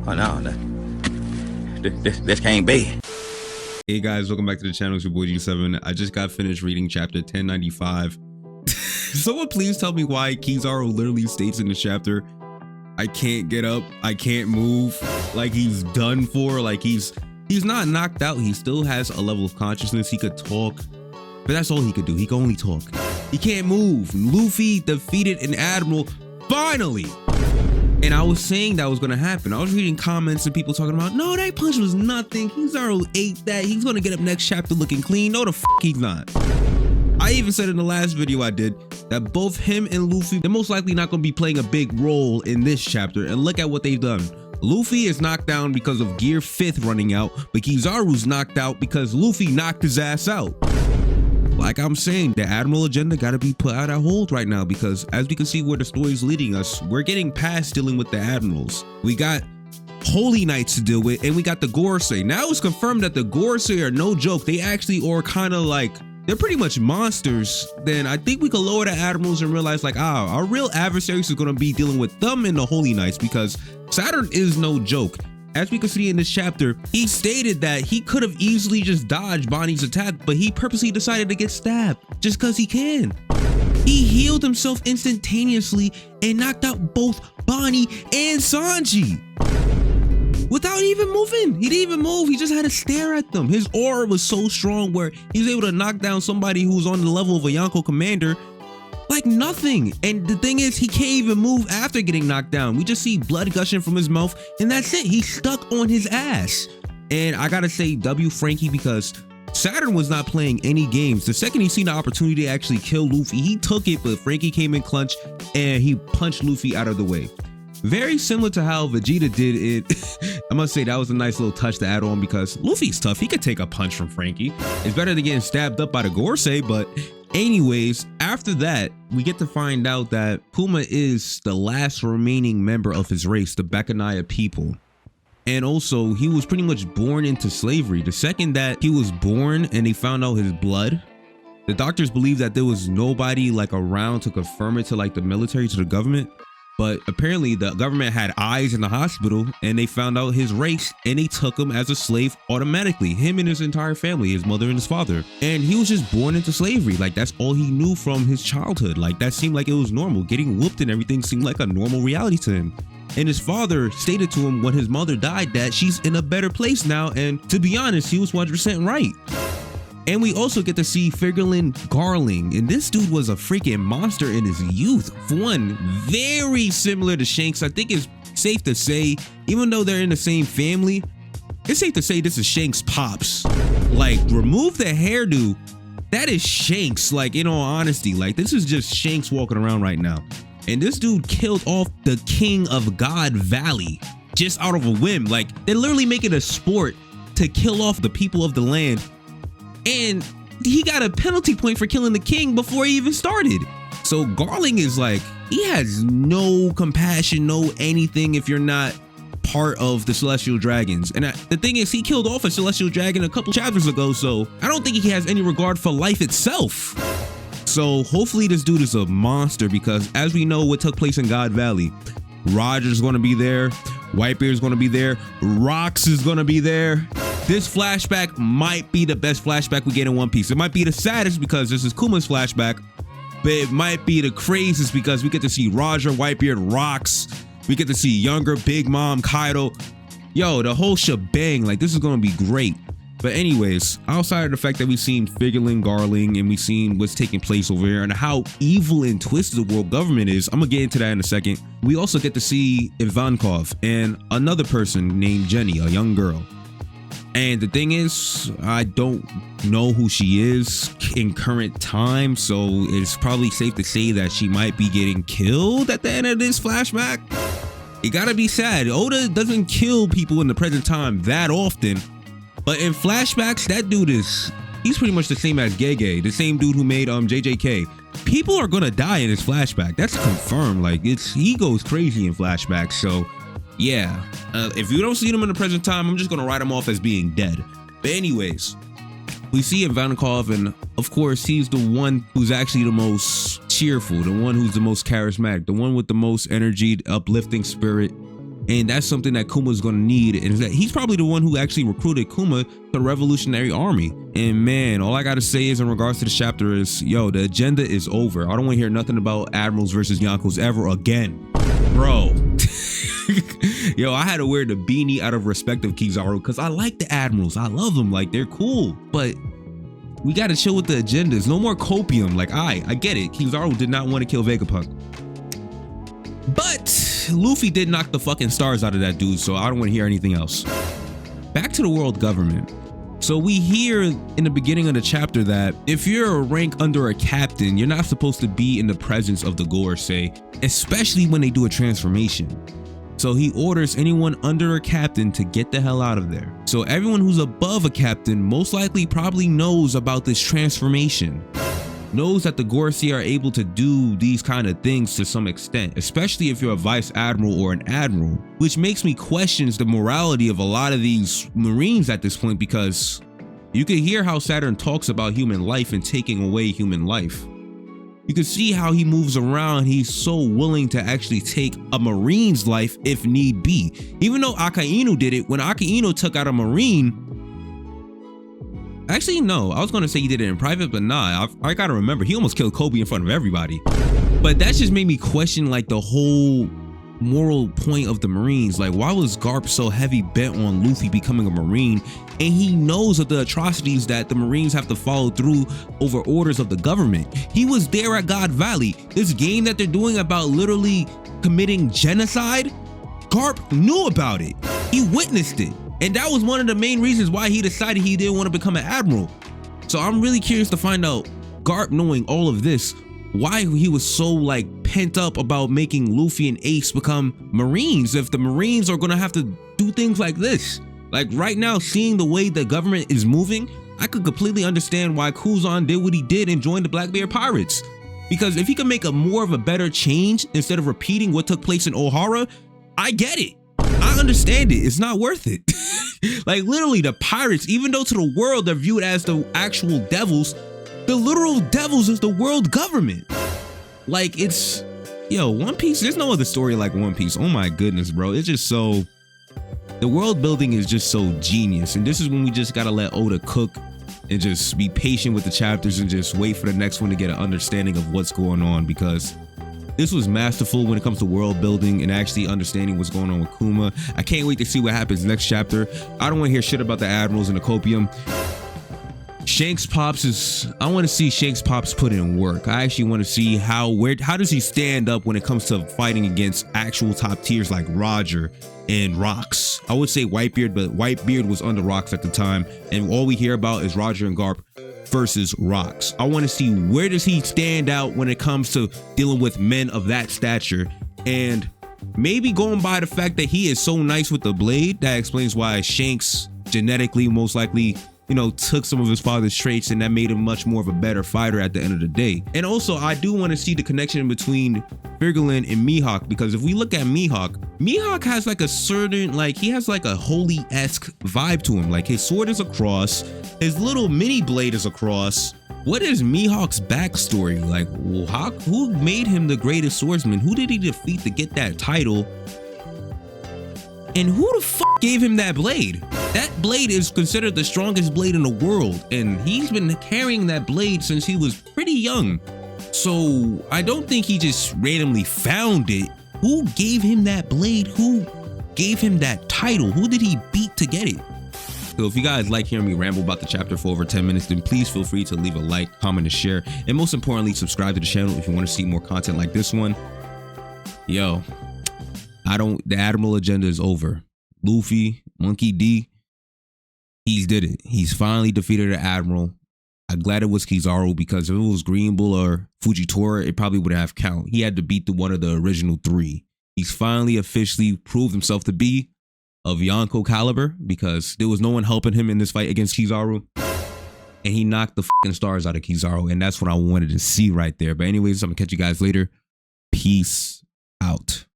Oh no, this can't be. Hey guys, welcome back to the channel. It's your boy G7. I just got finished reading chapter 1095. Someone please tell me why Kizaru literally states in this chapter, I can't get up, I can't move, like he's done for, like he's not knocked out. He still has a level of consciousness. He could talk, but that's all he could do. He can only talk. He can't move. Luffy defeated an admiral finally. And I was saying that was gonna happen. I was reading comments and people talking about, no, that punch was nothing. Kizaru ate that. He's gonna get up next chapter looking clean. No, the fuck he's not. I even said in the last video I did that both him and Luffy, they're most likely not gonna be playing a big role in this chapter. And look at what they've done. Luffy is knocked down because of Gear 5th running out, but Kizaru's knocked out because Luffy knocked his ass out. Like I'm saying, the Admiral agenda gotta be put out of hold right now, because as we can see where the story's leading us, we're getting past dealing with the Admirals. We got Holy Knights to deal with, and we got the Gorosei. Now it's confirmed that the Gorosei are no joke. They actually are kind of like, they're pretty much monsters. Then I think we could lower the Admirals and realize like, our real adversaries are gonna be dealing with them and the Holy Knights, because Saturn is no joke. As we can see in this chapter, he stated that he could have easily just dodged Bonnie's attack, but he purposely decided to get stabbed just because he can. He healed himself instantaneously and knocked out both Bonnie and Sanji without even moving. He didn't even move. He just had to stare at them. His aura was so strong where he was able to knock down somebody who's on the level of a Yonko commander like nothing. And the thing is, he can't even move after getting knocked down. We just see blood gushing from his mouth, and that's it. He's stuck on his ass. And I gotta say W Frankie, because Saturn was not playing any games. The second he seen the opportunity to actually kill Luffy, he took it, but Frankie came in clutch and he punched Luffy out of the way. Very similar to how Vegeta did it. I must say that was a nice little touch to add on, because Luffy's tough. He could take a punch from Frankie. It's better than getting stabbed up by the Gorosei. But anyways, after that, we get to find out that Puma is the last remaining member of his race, the Bacchanaya people. And also, he was pretty much born into slavery. The second that he was born and they found out his blood, the doctors believed that there was nobody like around to confirm it to like the military, to the government. But apparently the government had eyes in the hospital and they found out his race and they took him as a slave automatically, him and his entire family, his mother and his father. And he was just born into slavery. Like that's all he knew from his childhood. Like that seemed like it was normal. Getting whooped and everything seemed like a normal reality to him. And his father stated to him when his mother died that she's in a better place now. And to be honest, he was 100% right. And we also get to see Figurlin Garling, and this dude was a freaking monster in his youth. For one, very similar to Shanks. I think it's safe to say, even though they're in the same family, it's safe to say this is Shanks' pops. Like, remove the hairdo, that is Shanks, like in all honesty. Like this is just Shanks walking around right now. And this dude killed off the king of God Valley just out of a whim. Like they're literally making a sport to kill off the people of the land. And he got a penalty point for killing the king before he even started. So Garling is like, he has no compassion, no anything if you're not part of the Celestial Dragons. And the thing is, he killed off a Celestial Dragon a couple chapters ago, so I don't think he has any regard for life itself. So hopefully this dude is a monster, because as we know what took place in God Valley, Roger's gonna be there, Whitebeard's gonna be there, Rox is gonna be there. This flashback might be the best flashback we get in One Piece. It might be the saddest because this is Kuma's flashback, but it might be the craziest because we get to see Roger, Whitebeard, Rox. We get to see younger Big Mom, Kaido. Yo, the whole shebang. Like, this is gonna be great. But anyways, outside of the fact that we've seen Figurlin Garling and we've seen what's taking place over here and how evil and twisted the world government is, I'm gonna get into that in a second. We also get to see Ivankov and another person named Jenny, a young girl. And the thing is, I don't know who she is in current time, so it's probably safe to say that she might be getting killed at the end of this flashback. It gotta be sad. Oda doesn't kill people in the present time that often, but in flashbacks, that dude he's pretty much the same as Gege, the same dude who made JJK. People are gonna die in this flashback. That's confirmed. Like he goes crazy in flashbacks, so yeah, if you don't see them in the present time, I'm just gonna write them off as being dead. But anyways, we see Ivankov, and of course he's the one who's actually the most cheerful, the one who's the most charismatic, the one with the most energy, uplifting spirit. And that's something that Kuma's gonna need, and that he's probably the one who actually recruited Kuma to the Revolutionary Army. And man, all I gotta say is in regards to the chapter is, yo, the agenda is over. I don't wanna hear nothing about admirals versus Yonkos ever again, bro. Yo, I had to wear the beanie out of respect of Kizaru because I like the admirals. I love them, like they're cool, but we gotta chill with the agendas. No more copium. Like, I get it. Kizaru did not want to kill Vegapunk, but Luffy did knock the fucking stars out of that dude, so I don't want to hear anything else. Back to the world government. So we hear in the beginning of the chapter that if you're a rank under a captain, you're not supposed to be in the presence of the Gorosei, especially when they do a transformation. So he orders anyone under a captain to get the hell out of there. So everyone who's above a captain most likely probably knows about this transformation, knows that the Gorosei are able to do these kind of things to some extent, especially if you're a vice admiral or an admiral, which makes me question the morality of a lot of these Marines at this point, because you can hear how Saturn talks about human life and taking away human life. You can see how he moves around. He's so willing to actually take a Marine's life if need be. Even though Akainu did it, when Akainu took out a Marine, actually, no, I was going to say he did it in private, but nah, I got to remember, he almost killed Kobe in front of everybody. But that just made me question like the whole moral point of the Marines. Like, why was Garp so heavy bent on Luffy becoming a Marine? And he knows of the atrocities that the Marines have to follow through over orders of the government. He was there at God Valley. This game that they're doing about literally committing genocide, Garp knew about it. He witnessed it. And that was one of the main reasons why he decided he didn't want to become an admiral. So I'm really curious to find out, Garp knowing all of this, why he was so like pent up about making Luffy and Ace become Marines if the Marines are gonna have to do things like this. Like right now, seeing the way the government is moving, I could completely understand why Kuzan did what he did and joined the Blackbeard Pirates. Because if he could make a more of a better change instead of repeating what took place in Ohara, I get it. I understand it. It's not worth it. Like literally the pirates, even though to the world they're viewed as the actual devils, the literal devils is the world government. Like it's, yo, One Piece, there's no other story like One Piece. Oh my goodness, bro. It's just so, the world building is just so genius. And this is when we just gotta let Oda cook and just be patient with the chapters and just wait for the next one to get an understanding of what's going on, because this was masterful when it comes to world building and actually understanding what's going on with Kuma. I can't wait to see what happens next chapter. I don't want to hear shit about the admirals and the copium. Shanks Pops is, I want to see Shanks Pops put in work. I actually want to see how does he stand up when it comes to fighting against actual top tiers like Roger and Rocks. I would say Whitebeard, but Whitebeard was under Rocks at the time, and all we hear about is Roger and Garp versus Rocks. I want to see where does he stand out when it comes to dealing with men of that stature, and maybe going by the fact that he is so nice with the blade, that explains why Shanks genetically most likely, you know, took some of his father's traits, and that made him much more of a better fighter at the end of the day. And also, I do want to see the connection between Firgalin and Mihawk, because if we look at Mihawk has like a certain, like, he has like a holy-esque vibe to him. Like, his sword is a cross, his little mini blade is a cross. What is Mihawk's backstory? Like, who made him the greatest swordsman? Who did he defeat to get that title? And who the fuck gave him that blade? That blade is considered the strongest blade in the world, and he's been carrying that blade since he was pretty young. So I don't think he just randomly found it. Who gave him that blade? Who gave him that title? Who did he beat to get it? So if you guys like hearing me ramble about the chapter for over 10 minutes, then please feel free to leave a like, comment, and share. And most importantly, subscribe to the channel if you want to see more content like this one. Yo, the Admiral agenda is over. Luffy, Monkey D, he's did it. He's finally defeated the Admiral. I'm glad it was Kizaru, because if it was Green Bull or Fujitora, it probably would have count. He had to beat one of the original three. He's finally officially proved himself to be of Yonko caliber, because there was no one helping him in this fight against Kizaru. And he knocked the fucking stars out of Kizaru, and that's what I wanted to see right there. But anyways, I'm gonna catch you guys later. Peace out.